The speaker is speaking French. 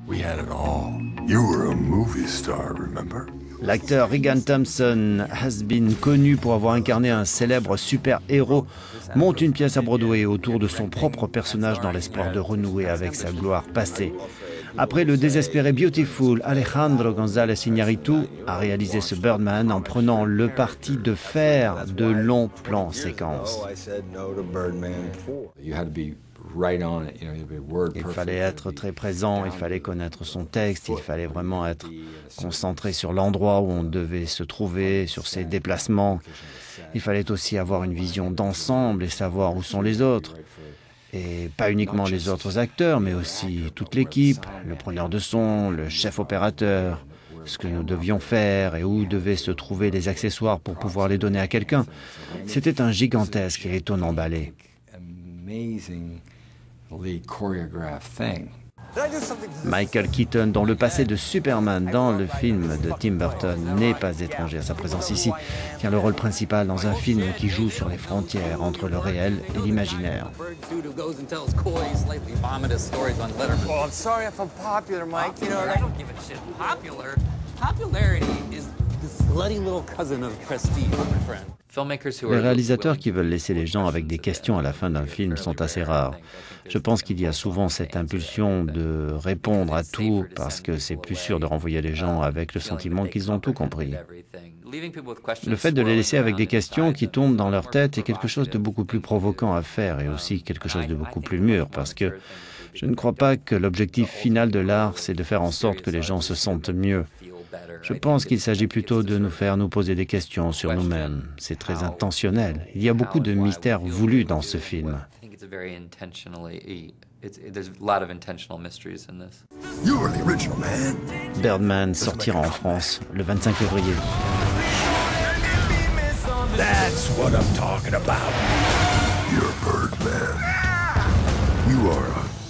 We had it all. You were a movie star, remember? L'acteur Regan Thompson, has-been connu pour avoir incarné un célèbre super-héros, monte une pièce à Broadway autour de son propre personnage dans l'espoir de renouer avec sa gloire passée. Après le désespéré Beautiful, Alejandro González Iñárritu a réalisé ce Birdman en prenant le parti de faire de longs plans séquences. Il fallait être très présent, il fallait connaître son texte, il fallait vraiment être concentré sur l'endroit où on devait se trouver, sur ses déplacements. Il fallait aussi avoir une vision d'ensemble et savoir où sont les autres. Et pas uniquement les autres acteurs, mais aussi toute l'équipe, le preneur de son, le chef opérateur, ce que nous devions faire et où devaient se trouver les accessoires pour pouvoir les donner à quelqu'un. C'était un gigantesque et étonnant ballet. Michael Keaton, dont le passé de Superman dans le film de Tim Burton n'est pas étranger à sa présence ici, tient le rôle principal dans un film qui joue sur les frontières entre le réel et l'imaginaire. Les réalisateurs qui veulent laisser les gens avec des questions à la fin d'un film sont assez rares. Je pense qu'il y a souvent cette impulsion de répondre à tout parce que c'est plus sûr de renvoyer les gens avec le sentiment qu'ils ont tout compris. Le fait de les laisser avec des questions qui tombent dans leur tête est quelque chose de beaucoup plus provoquant à faire et aussi quelque chose de beaucoup plus mûr parce que je ne crois pas que l'objectif final de l'art, c'est de faire en sorte que les gens se sentent mieux. Je pense qu'il s'agit plutôt de nous faire nous poser des questions sur nous-mêmes. C'est très intentionnel. Il y a beaucoup de mystères voulus dans ce film. Birdman sortira en France le 25 février. That's what I'm talking about. You're Birdman. You are a